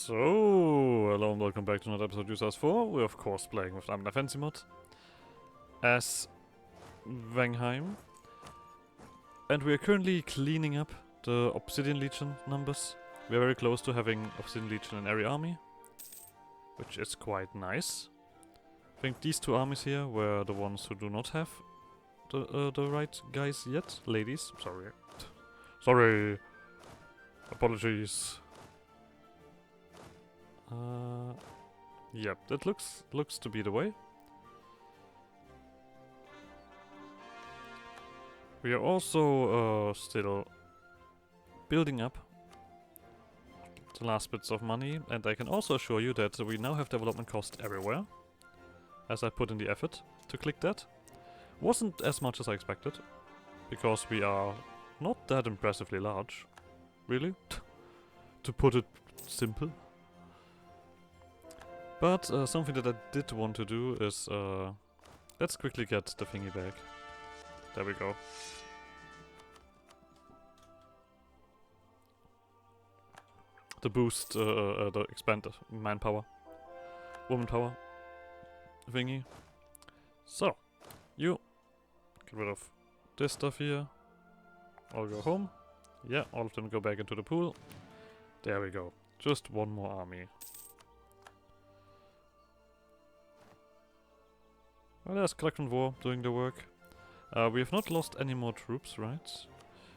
So, hello and welcome back to another episode of Users 4. We're of course playing with Anbennar Fancy Mod as Vængheim. And we are currently cleaning up the Obsidian Legion numbers. We are very close to having Obsidian Legion in every army, which is quite nice. I think these two armies here were the ones who do not have the right guys yet. Ladies, sorry. Sorry. Apologies. Yep, that looks to be the way. We are also still building up the last bits of money, and I can also assure you that we now have development cost everywhere, as I put in the effort to click that. Wasn't as much as I expected, because we are not that impressively large, really, to put it simple. But something that I did want to do is, let's quickly get the thingy back. There we go. To boost the expanded manpower, woman power thingy. So, you get rid of this stuff here. All go home. Yeah, all of them go back into the pool. There we go. Just one more army. Well, there's Collection War doing the work. We have not lost any more troops, right?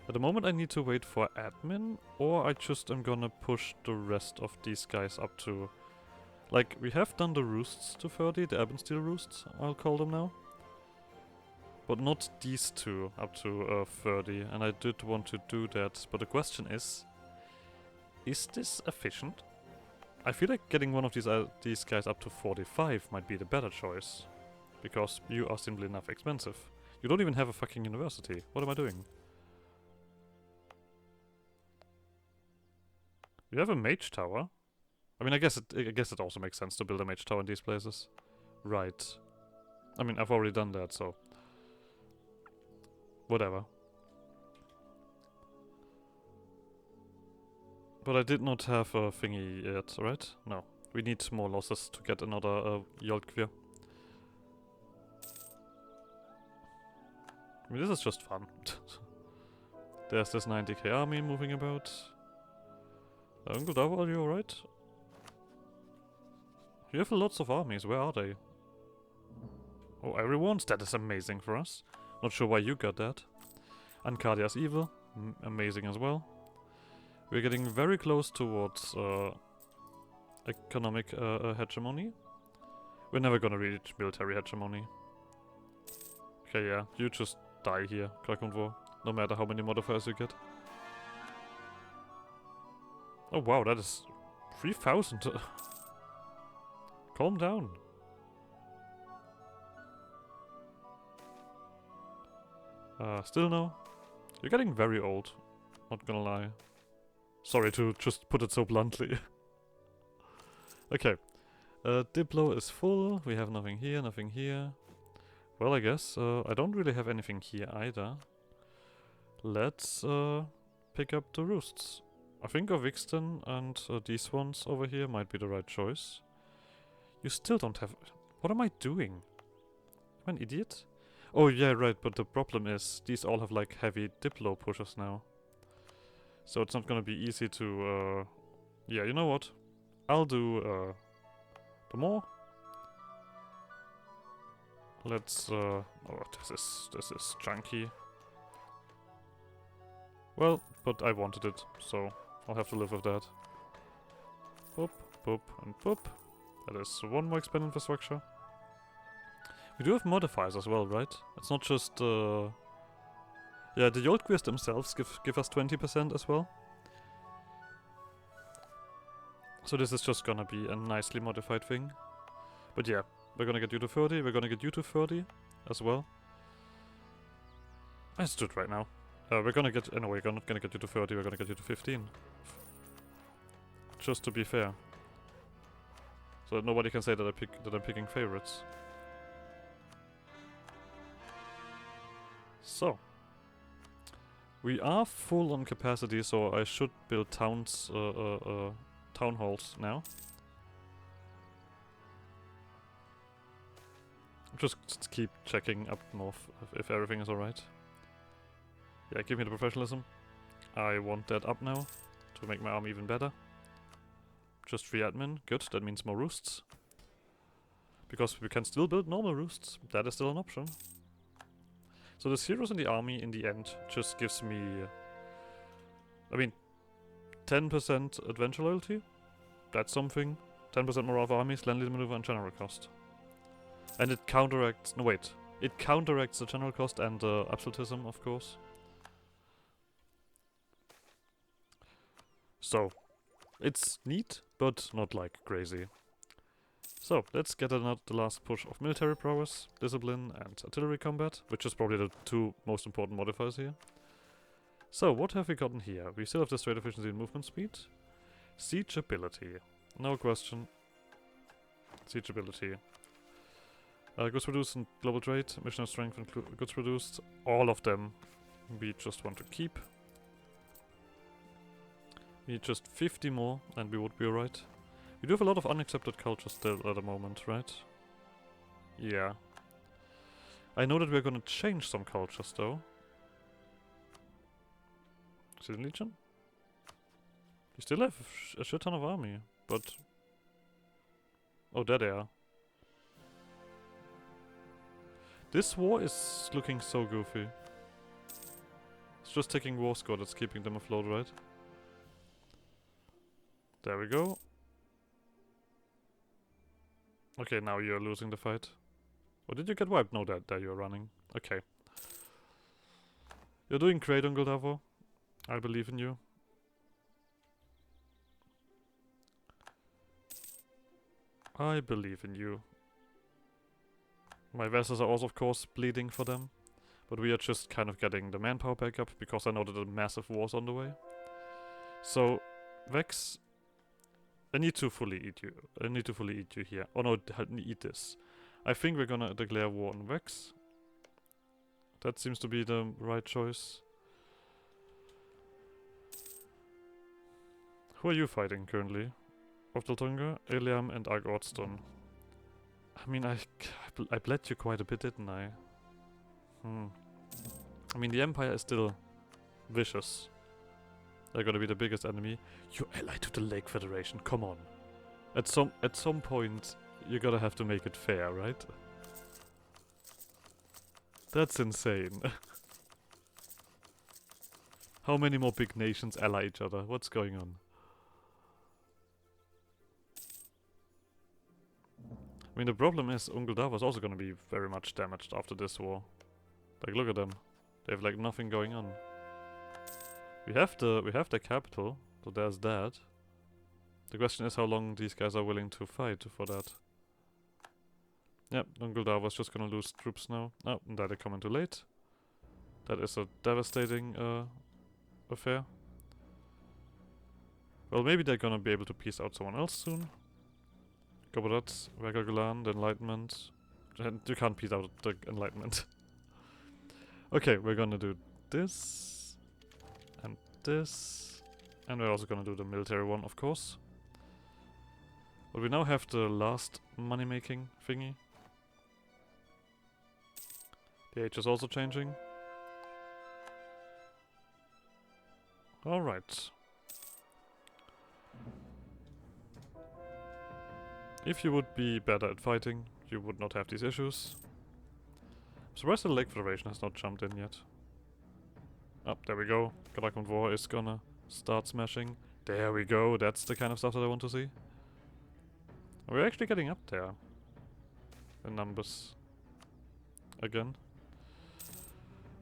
At the moment I need to wait for admin, or I just am gonna push the rest of these guys up to... Like, we have done the roosts to 30, the Ebon Steel roosts, I'll call them now. But not these two up to 30, and I did want to do that, but the question is this efficient? I feel like getting one of these guys up to 45 might be the better choice. Because you are simply enough expensive. You don't even have a fucking university. What am I doing? You have a mage tower? I mean, I guess it also makes sense to build a mage tower in these places. Right. I mean, I've already done that, so... Whatever. But I did not have a thingy yet, right? No. We need more losses to get another Yolkvir. I mean, this is just fun. There's this 90k army moving about. Uncle, are you alright? You have lots of armies, where are they? Oh, everyone's? That is amazing for us. Not sure why you got that. Ancadia's evil, amazing as well. We're getting very close towards economic hegemony. We're never gonna reach military hegemony. Okay, yeah, you just die here, War, no matter how many modifiers you get. Oh wow, that is 3,000. Calm down. Still no? You're getting very old, not gonna lie. Sorry to just put it so bluntly. Okay. Diplo is full, we have nothing here, nothing here. Well, I guess I don't really have anything here either. Let's pick up the roosts. I think of Vixton and these ones over here might be the right choice. You still don't have... What am I doing? Am I an idiot? Oh yeah, right, but the problem is these all have like heavy Diplo pushes now. So it's not gonna be easy to... Yeah, you know what? I'll do the more. Let's oh, this is chunky. Well, but I wanted it, so I'll have to live with that. Boop, boop, and boop. That is one more expand infrastructure. We do have modifiers as well, right? It's not just yeah, the Yolkvirs themselves give us 20% as well. So this is just gonna be a nicely modified thing. But yeah. We're gonna get you to 30, we're gonna get you to 30 as well. Let's do it right now. We're gonna get... No, we're not gonna get you to 30, we're gonna get you to 15. Just to be fair. So that nobody can say that I'm picking favorites. So. We are full on capacity, so I should build town town halls now. Just keep checking up north if everything is alright. Yeah, give me the professionalism. I want that up now to make my army even better. Just 3 admin, good, that means more roosts. Because we can still build normal roosts, that is still an option. So the zeros in the army in the end just gives me, I mean, 10% adventure loyalty, that's something. 10% more of armies, land leader maneuver and general cost. And it counteracts, no wait, it counteracts the general cost and the absolutism, of course. So, it's neat, but not like crazy. So, let's get the last push of military prowess, discipline and artillery combat, which is probably the 2 most important modifiers here. So, what have we gotten here? We still have the straight efficiency and movement speed. Siege ability. No question. Siege ability. Goods produced and global trade, mission of strength and goods produced. All of them we just want to keep. We need just 50 more and we would be alright. We do have a lot of unaccepted culture still at the moment, right? Yeah. I know that we're gonna change some cultures though. Is it Legion? You still have a shit ton of army, but... Oh, there they are. This war is looking so goofy. It's just taking war score that's keeping them afloat, right? There we go. Okay, now you're losing the fight. Or did you get wiped? No, there you're running. Okay. You're doing great, Uncle. I believe in you. I believe in you. My vessels are also, of course, bleeding for them. But we are just kind of getting the manpower back up because I know that a massive war's on the way. So, Vex, I need to fully eat you. I need to fully eat you here. Oh no, eat this. I think we're gonna declare war on Vex. That seems to be the right choice. Who are you fighting currently? Oftaltunga, Eliam and Argodston. I mean, I bled you quite a bit, didn't I? I mean, the Empire is still vicious. They're gonna be the biggest enemy. You ally to the Lake Federation, come on. At some point, you gotta have to make it fair, right? That's insane. How many more big nations ally each other? What's going on? I mean, the problem is Ungeldava is also gonna be very much damaged after this war. Like, look at them. They have like nothing going on. We have the capital, so there's that. The question is how long these guys are willing to fight for that. Yep, Ungeldava is just gonna lose troops now. Oh, and that they come in too late. That is a devastating affair. Well, maybe they're gonna be able to piece out someone else soon. Goborat, Vagagulan, the Enlightenment. You can't piece out the Enlightenment. Okay, we're gonna do this. And this. And we're also gonna do the military one, of course. But we now have the last money-making thingy. The age is also changing. Alright. If you would be better at fighting, you would not have these issues. I'm surprised the Lake Federation has not jumped in yet. Oh, there we go. Galactic War is gonna start smashing. There we go, that's the kind of stuff that I want to see. We're actually getting up there. In numbers. Again.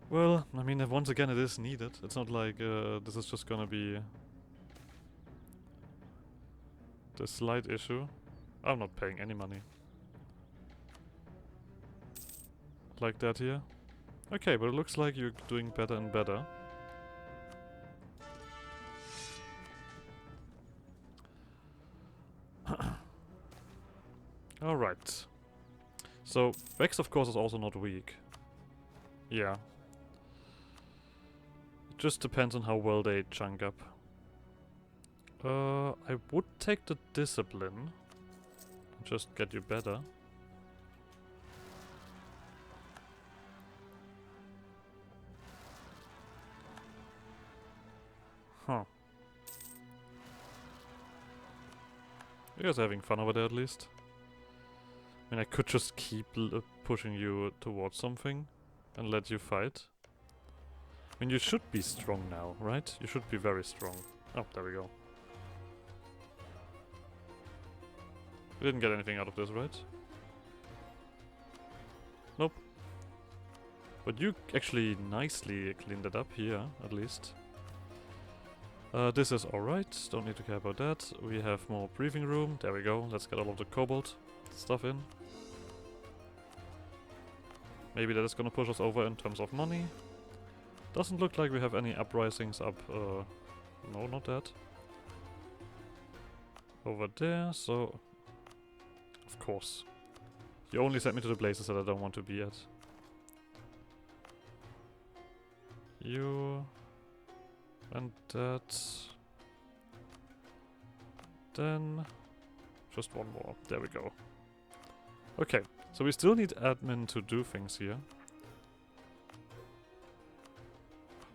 Well, I mean, once again it is needed. It's not like this is just gonna be the slight issue. I'm not paying any money. Like that here. Okay, but it looks like you're doing better and better. Alright. So, Vex of course is also not weak. Yeah. It just depends on how well they chunk up. I would take the discipline. Just get you better. Huh. You guys are having fun over there at least. I mean, I could just keep pushing you towards something and let you fight. I mean, you should be strong now, right? You should be very strong. Oh, there we go. We didn't get anything out of this, right? Nope. But you actually nicely cleaned it up here, at least. This is alright, don't need to care about that. We have more breathing room, there we go. Let's get all of the cobalt stuff in. Maybe that is gonna push us over in terms of money. Doesn't look like we have any uprisings up, no, not that. Over there, so... Of course. You only sent me to the places that I don't want to be at. You... And that... Then... Just one more. There we go. Okay, so we still need admin to do things here.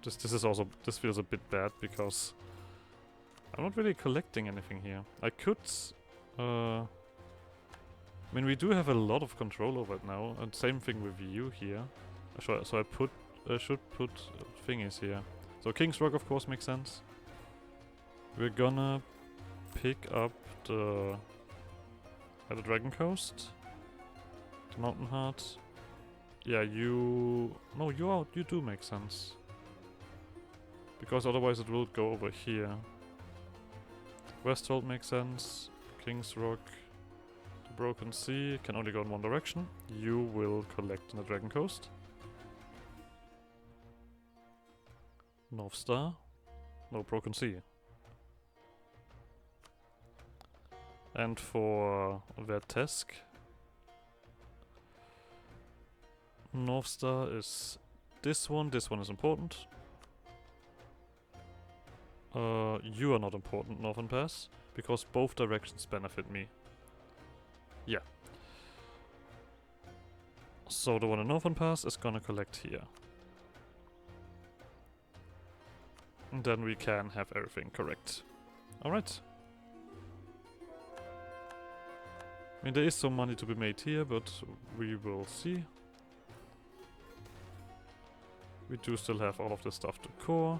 This is also... This feels a bit bad because... I'm not really collecting anything here. I could... I mean, we do have a lot of control over it now, and same thing with you here. So I should put thingies here. So King's Rock, of course, makes sense. We're gonna pick up the Dragon Coast, the Mountain Heart. Yeah, you do make sense because otherwise it will go over here. Westfold makes sense. King's Rock. Broken Sea can only go in one direction. You will collect on the Dragon Coast. North Star. No, Broken Sea. And for Vertesk, North Star is this one is important. You are not important, Northern Pass, because both directions benefit me. Yeah. So the one in Northern Pass is gonna collect here. And then we can have everything correct. Alright. I mean, there is some money to be made here, but we will see. We do still have all of this stuff to core.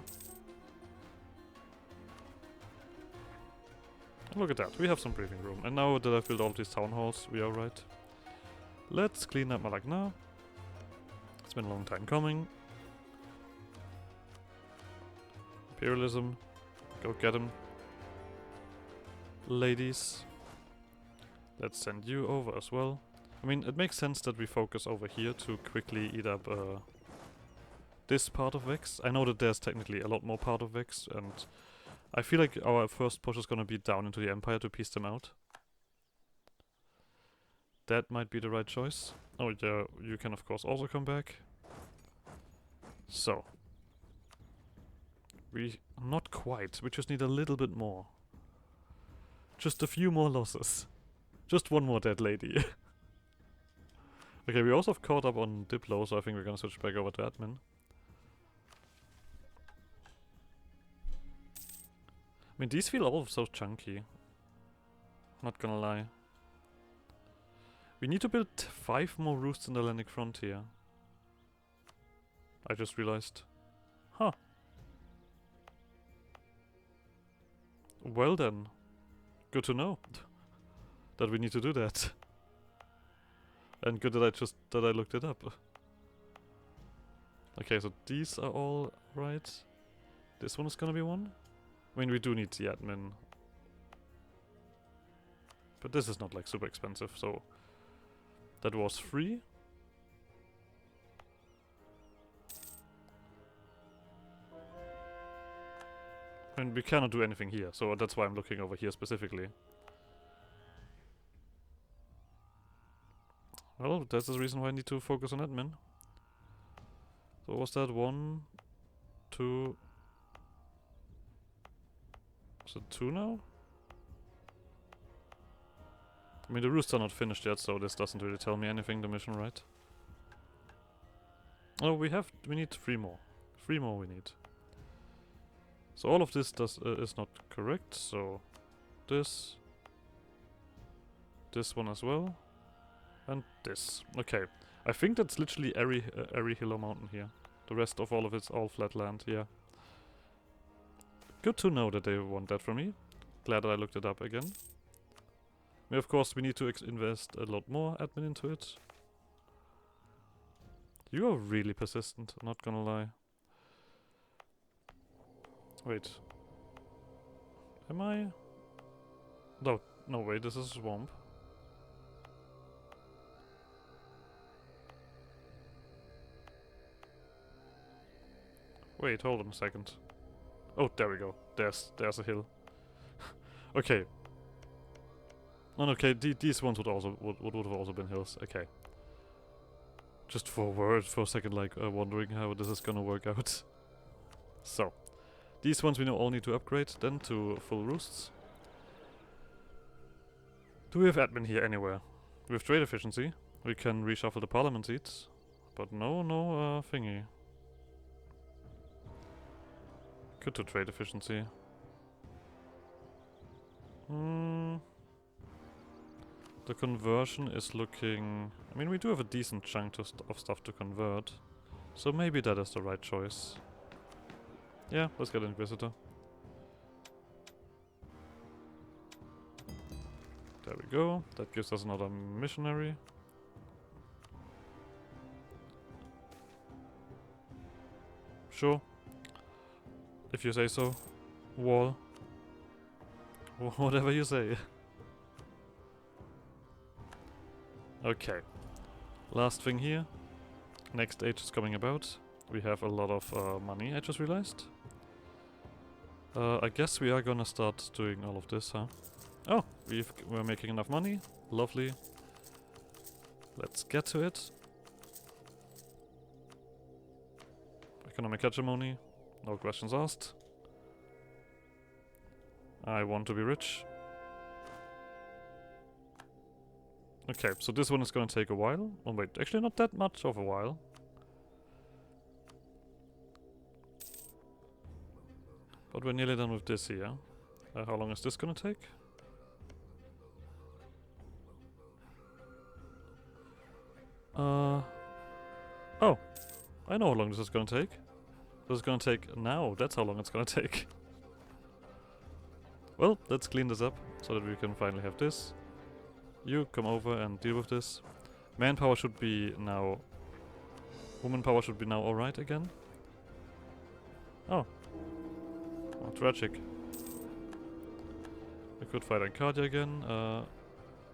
Look at that, we have some breathing room. And now that I've built all of these town halls, we are right. Let's clean up Malak now. It's been a long time coming. Imperialism. Go get him. Ladies. Let's send you over as well. I mean, it makes sense that we focus over here to quickly eat up this part of Vex. I know that there's technically a lot more part of Vex, and I feel like our first push is gonna be down into the Empire to piece them out. That might be the right choice. Oh yeah, you can of course also come back. So. Not quite, we just need a little bit more. Just a few more losses. Just one more dead lady. Okay, we also have caught up on Diplo, so I think we're gonna switch back over to admin. I mean, these feel all so chunky. Not gonna lie. We need to build 5 more roosts in the Atlantic frontier. I just realized. Huh. Well then. Good to know. That we need to do that. And good that I looked it up. Okay, so these are all right. This one is gonna be one. I mean, we do need the admin. But this is not like super expensive, so that was free. I mean, we cannot do anything here, so that's why I'm looking over here specifically. Well, that's the reason why I need to focus on admin. So was that 1, 2... Is it 2 now? I mean, the roosts are not finished yet, so this doesn't really tell me anything, the mission, right? Oh, we need 3 more. 3 more we need. So all of this is not correct, so this one as well, and this. Okay, I think that's literally every hill or mountain here. The rest of all of it's all flat land, yeah. Good to know that they want that from me. Glad that I looked it up again. I mean, of course, we need to invest a lot more admin into it. You are really persistent, not gonna lie. Wait. Am I? No, no wait, this is a swamp. Wait, hold on a second. Oh, there we go. There's a hill. Okay. Oh, okay, these ones would have also been hills. Okay. Just for a second, like wondering how this is gonna work out. So, these ones we now all need to upgrade then to full roosts. Do we have admin here anywhere? We have trade efficiency. We can reshuffle the parliament seats, but no thingy. Good to trade efficiency. The conversion is looking... I mean, we do have a decent chunk of stuff to convert, so maybe that is the right choice. Yeah, let's get an Inquisitor. There we go. That gives us another missionary. Sure. If you say so. Wall. Whatever you say. Okay. Last thing here. Next age is coming about. We have a lot of money, I just realized. I guess we are gonna start doing all of this, huh? Oh, we're making enough money. Lovely. Let's get to it. Economic hegemony. No questions asked. I want to be rich. Okay, so this one is gonna take a while. Oh wait, actually not that much of a while. But we're nearly done with this here. How long is this gonna take? Oh, I know how long this is gonna take. This is gonna take now. That's how long it's gonna take. Well, let's clean this up so that we can finally have this. You come over and deal with this. Manpower should be now... Woman power should be now alright again. Oh. Oh, tragic. We could fight Arcadia again.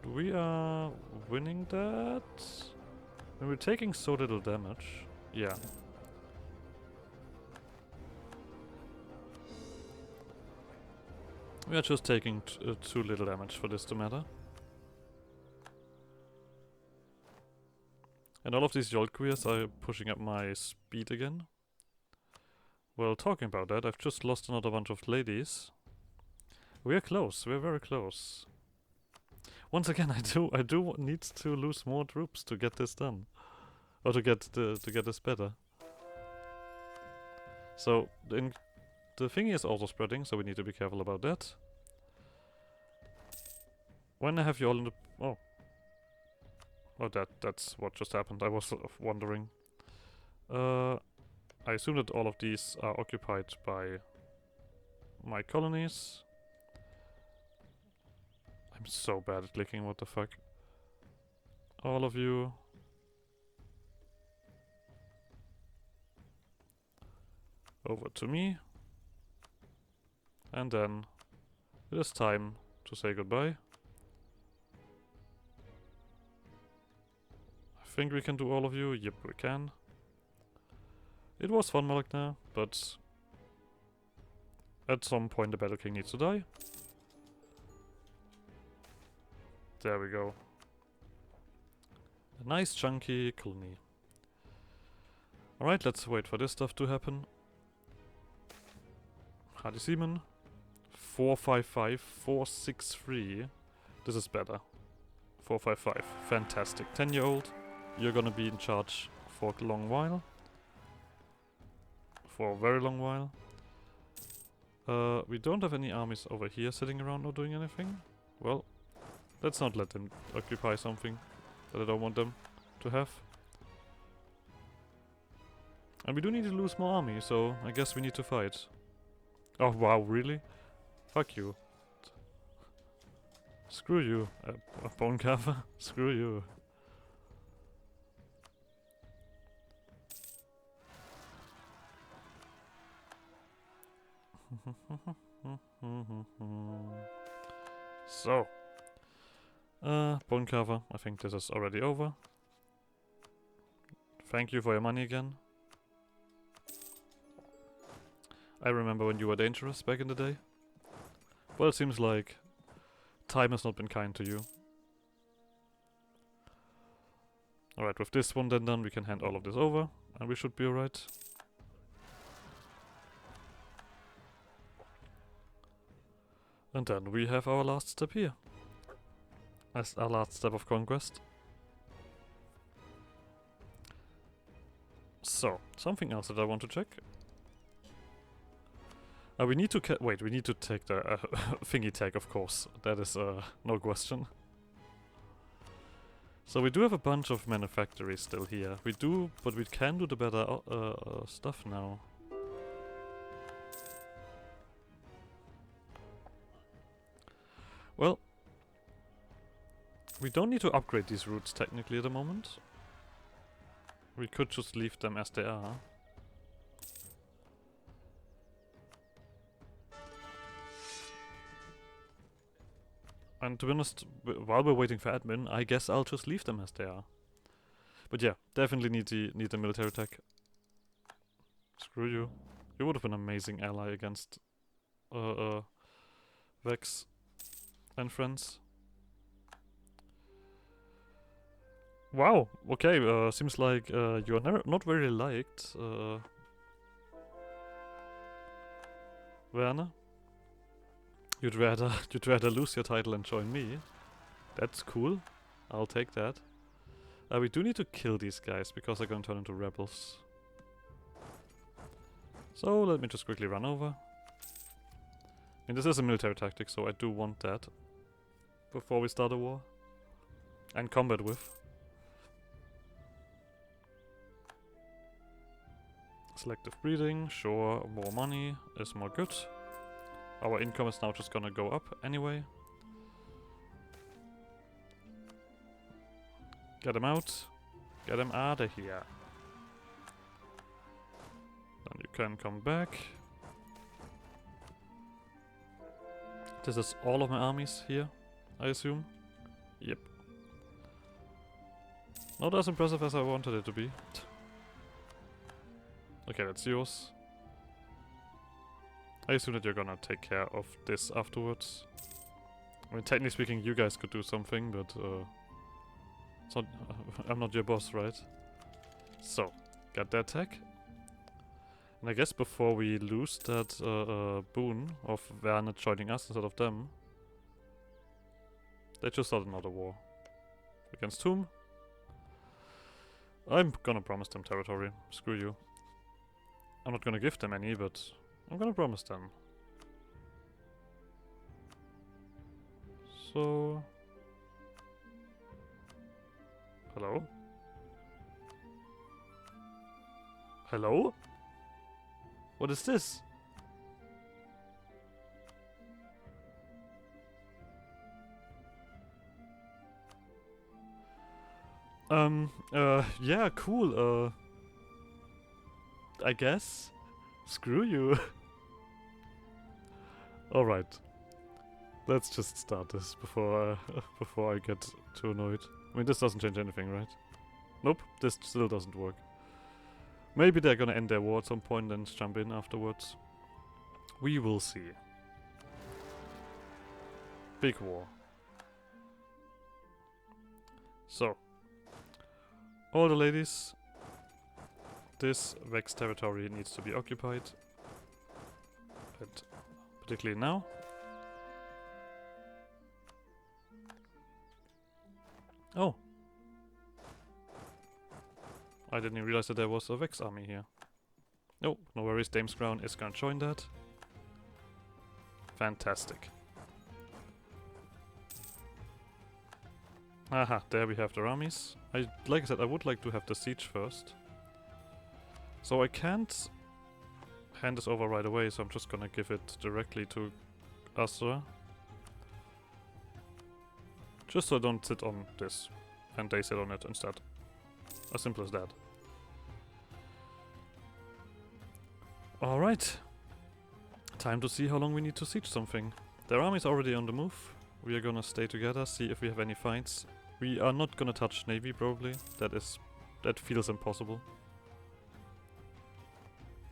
We are winning that? And we're taking so little damage. Yeah. We are just taking too little damage for this to matter. And all of these Yolkwirs are pushing up my speed again. Well, talking about that, I've just lost another bunch of ladies. We're close, we're very close. Once again, I do need to lose more troops to get this done. Or to get this better. So, the thingy is also spreading, so we need to be careful about that. When I have you all in the... Oh. Oh, that's what just happened. I was wondering. I assume that all of these are occupied by my colonies. I'm so bad at clicking, what the fuck. All of you. Over to me. And then it is time to say goodbye. I think we can do all of you. Yep, we can. It was fun, Malakna, but at some point the Battle King needs to die. There we go. A nice chunky colony. Alright, let's wait for this stuff to happen. Hardy Seaman. 455, 463. This is better. 455. Fantastic. 10-year-old. You're gonna be in charge for a long while. For a very long while. We don't have any armies over here sitting around not doing anything. Well, let's not let them occupy something that I don't want them to have. And we do need to lose more army, so I guess we need to fight. Oh wow, really? Fuck you. Screw you, bone carver. Screw you. So, bone carver, I think this is already over. Thank you for your money again. I remember when you were dangerous back in the day. Well, it seems like time has not been kind to you. Alright, with this one then done, we can hand all of this over, and we should be alright. And then we have our last step here. As our last step of conquest. So, something else that I want to check. We need to wait, we need to take the thingy tag, of course. That is no question. So we do have a bunch of manufactories still here. We do, but we can do the better stuff now. Well, we don't need to upgrade these routes technically at the moment. We could just leave them as they are. And to be honest, while we're waiting for admin, I guess I'll just leave them as they are. But yeah, definitely need the military tech. Screw you. You would have been an amazing ally against Vex and friends. Wow, okay, seems like you are not very liked, Werner. You'd rather lose your title and join me. That's cool. I'll take that. We do need to kill these guys because they're going to turn into rebels. So let me just quickly run over. I mean, this is a military tactic, so I do want that before we start a war and combat with. Selective breeding, sure, more money is more good. Our income is now just gonna go up anyway. Get him out. Get him out of here. Then you can come back. This is all of my armies here, I assume. Yep. Not as impressive as I wanted it to be. Okay, that's yours. I assume that you're gonna take care of this afterwards. I mean, technically speaking, you guys could do something, but it's not, I'm not your boss, right? So, got that tech. And I guess before we lose that boon of Werner joining us instead of them, they just started another war. Against whom? I'm gonna promise them territory. Screw you. I'm not gonna give them any, but I'm gonna promise them. So... Hello? Hello? What is this? Yeah, cool, I guess. Screw you. Alright. Let's just start this before before I get too annoyed. I mean, this doesn't change anything, right? Nope, this still doesn't work. Maybe they're gonna end their war at some point and jump in afterwards. We will see. Big war. So. All the ladies. This Vex territory needs to be occupied. And particularly now. Oh. I didn't even realize that there was a Vex army here. Oh, no worries, Dame's Crown is gonna join that. Fantastic. Aha, there we have their armies. Like I said, I would like to have the siege first. So I can't hand this over right away, so I'm just gonna give it directly to Asra. Just so I don't sit on this, and they sit on it instead. As simple as that. Alright. Time to see how long we need to siege something. Their army's already on the move. We are gonna stay together, see if we have any fights. We are not gonna touch Navy, probably. That feels impossible.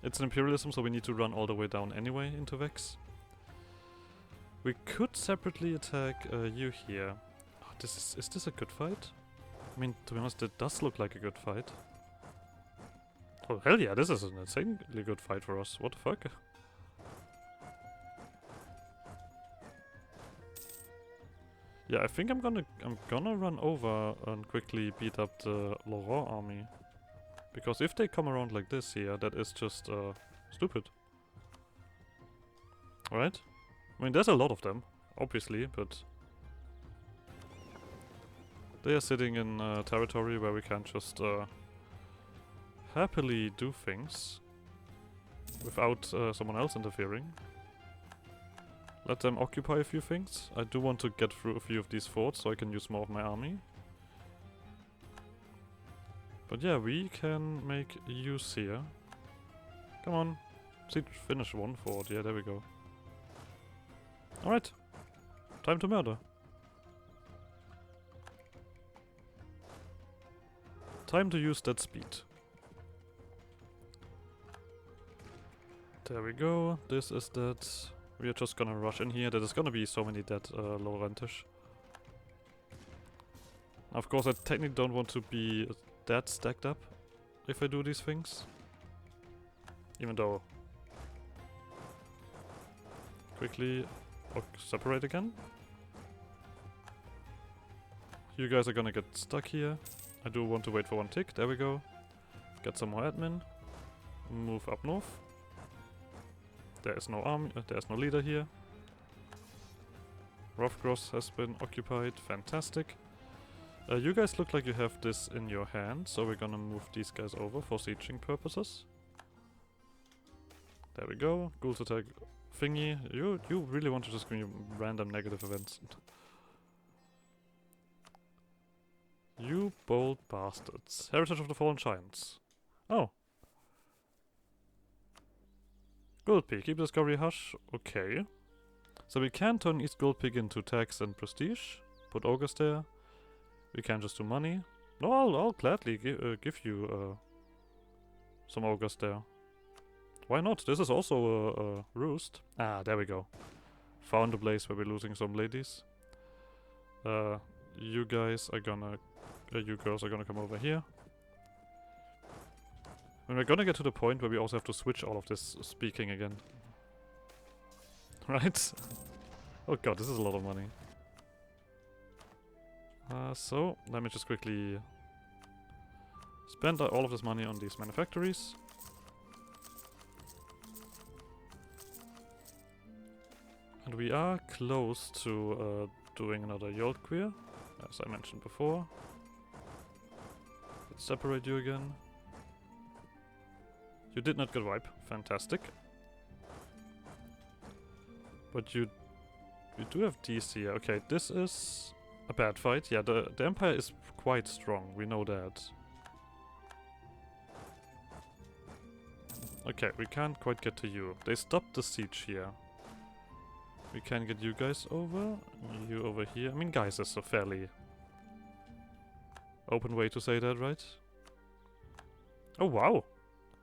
It's an imperialism, so we need to run all the way down anyway into Vex. We could separately attack you here. Oh, is this a good fight? I mean, to be honest, it does look like a good fight. Oh hell yeah, this is an insanely good fight for us. What the fuck? Yeah, I think I'm gonna run over and quickly beat up the Laurent army. Because if they come around like this here, that is just stupid. Right? I mean, there's a lot of them, obviously, but they are sitting in territory where we can just happily do things without someone else interfering. Let them occupy a few things. I do want to get through a few of these forts so I can use more of my army. But yeah, we can make use here. Come on. Finish one fort. Yeah, there we go. Alright. Time to murder. Time to use that speed. There we go. This is that. We are just gonna rush in here. There is gonna be so many dead Laurentish. Of course, I technically don't want to be that stacked up if I do these things. Even though... Quickly separate again. You guys are gonna get stuck here. I do want to wait for one tick. There we go. Get some more admin. Move up north. There is no army, there is no leader here. Roughgross has been occupied. Fantastic. You guys look like you have this in your hand, so we're gonna move these guys over for sieging purposes. There we go. Ghouls attack thingy. You really want to just give me random negative events. You bold bastards. Heritage of the Fallen Giants. Oh. Goldpig, keep discovery hush. Okay. So we can turn East Goldpig into tax and prestige. Put August there. We can just do money. No, I'll gladly give you some August there. Why not? This is also a roost. Ah, there we go. Found a place where we're losing some ladies. You guys are gonna... you girls are gonna come over here. And we're gonna get to the point where we also have to switch all of this speaking again. Right? Oh god, this is a lot of money. So, let me just quickly spend all of this money on these manufactories. And we are close to doing another Yoltqueer, as I mentioned before. Let's separate you again. You did not get wipe. Fantastic. But you do have these here. Okay, this is a bad fight. Yeah, the Empire is quite strong. We know that. Okay, we can't quite get to you. They stopped the siege here. We can get you guys over. You over here. I mean, guys is a fairly open way to say that, right? Oh, wow.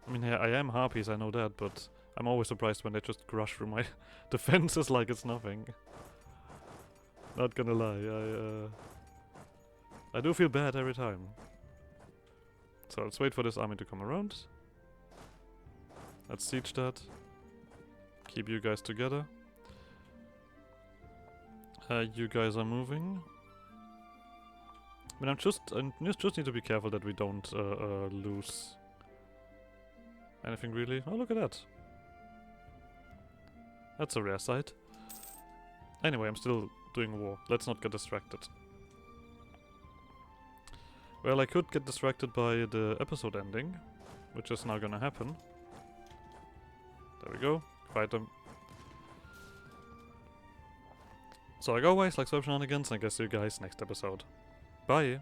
I mean, I am harpies, I know that, but I'm always surprised when they just crush through my defenses like it's nothing. Not gonna lie, I do feel bad every time. So let's wait for this army to come around. Let's siege that. Keep you guys together. You guys are moving. I mean, I just need to be careful that we don't lose anything really. Oh, look at that. That's a rare sight. Anyway, I'm still doing war. Let's not get distracted. Well, I could get distracted by the episode ending, which is now gonna happen. There we go. Fight them. So like always, like shenanigans, and I guess see you guys next episode. Bye!